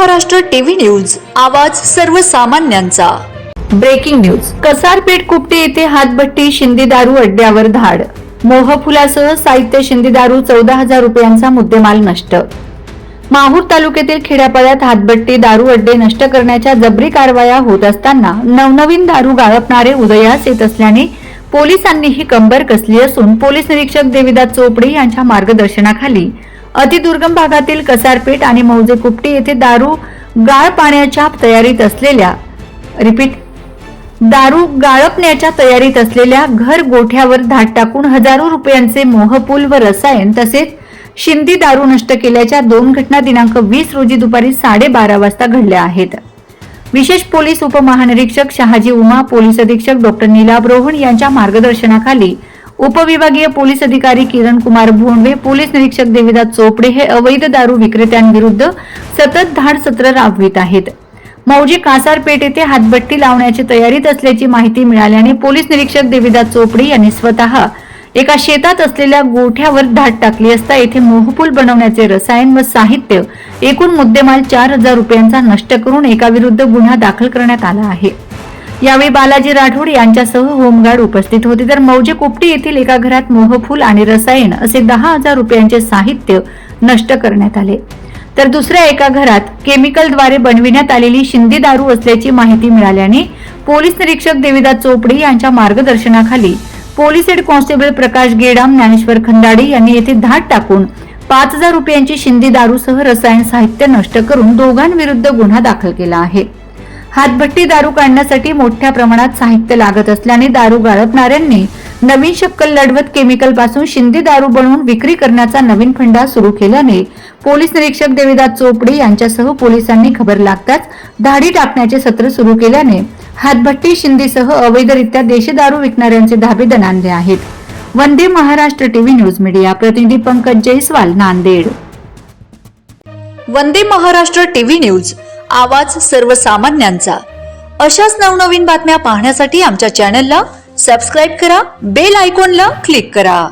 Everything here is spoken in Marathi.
महाराष्ट्र टीव्ही न्यूज, आवाज सर्वसामान्यांचा। Breaking news. कसारपेठ कुपटे येथे हातभट्टी शिंदे दारू अड्ड्यावर धाड। मोहफुलासह साहित्य शिंदे दारू 14,000 रुपयांचा मुद्देमाल नष्ट। माहूर तालुक्यातील खेड्यापाड्यात हातभट्टी दारू अड्डे नष्ट करण्याच्या जबरी कारवाया होत असताना नवनवीन दारू गाळपणारे उदयास येत असल्याने पोलिसांनीही कंबर कसली असून पोलीस निरीक्षक देविदास चोपडे यांच्या मार्गदर्शनाखाली अतिदुर्गम भागातील कसारपेठ आणि मौजे कुपटी येथे दारू गाळ पाण्याच्या तयारीत असलेल्या घर गोठ्यावर धाड टाकून हजारो रुपयांचे मोहपूल व रसायन तसेच शिंदी दारू नष्ट केल्याच्या 2 घटना दिनांक 20 रोजी दुपारी 12:30 वाजता घडल्या आहेत। विशेष पोलीस उपमहानिरीक्षक शहाजी उमा, पोलीस अधीक्षक डॉक्टर नीलाभ रोहन यांच्या मार्गदर्शनाखाली उपविभागीय पोलीस अधिकारी किरण कुमार भोंडवे, पोलीस निरीक्षक देविदास चोपडे हे अवैध दारू विक्रेत्यांविरुद्ध सतत धाड सत्र राबवित आहेत। मौजे कासारपेठ येथे हातभट्टी लावण्याची तयारीत असल्याची माहिती मिळाल्याने पोलीस निरीक्षक देविदास चोपडे यांनी स्वतः एका शेतात असलेल्या गोठ्यावर धाड टाकली असता येथे मोहपूल बनवण्याचे रसायन व साहित्य एकूण मुद्देमाल 4,000 रुपयांचा नष्ट करून एकाविरुद्ध गुन्हा दाखल करण्यात आला आहे। यावेळी बालाजी राठोड यांच्यासह होमगार्ड उपस्थित होते, तर मौजे कुपटी येथील एका घरात मोहफूल आणि रसायन असे 10,000 रुपयांचे साहित्य नष्ट करण्यात आले, तर दुसऱ्या एका घरात केमिकलद्वारे बनविण्यात आलेली शिंदी दारू असल्याची माहिती मिळाल्याने पोलीस निरीक्षक देविदास चोपडे यांच्या मार्गदर्शनाखाली पोलीस हेड कॉन्स्टेबल प्रकाश गेडाम, ज्ञानेश्वर खंदाडे यांनी येथे धाड टाकून 5,000 रुपयांची शिंदी दारूसह रसायन साहित्य नष्ट करून दोघांविरुद्ध गुन्हा दाखल केला आहे। हातभट्टी दारू काढण्यासाठी मोठ्या प्रमाणात साहित्य लागत असल्याने दारू गाळपणाऱ्यांनी नवीन शक्कल लढवत केमिकल पासून शिंदी दारू बनवून विक्री करण्याचा नवीन फंडा सुरू केल्याने पोलीस निरीक्षक देविदास चोपडे यांच्यासह पोलिसांनी खबर लागताच धाडी टाकण्याचे सत्र सुरू केल्याने हातभट्टी शिंदीसह अवैधरित्या देशी दारू विकणाऱ्यांचे धाबे दणाणले आहेत। Vande Maharashtra TV news media प्रतिनिधी पंकज जयस्वाल, नांदेड। वंदे महाराष्ट्र टीव्ही न्यूज, आवाज सर्वसामान्यांचा। अशाच नवनवीन बातम्या पाहण्यासाठी आमच्या चॅनलला सबस्क्राइब करा, बेल आयकॉनला क्लिक करा।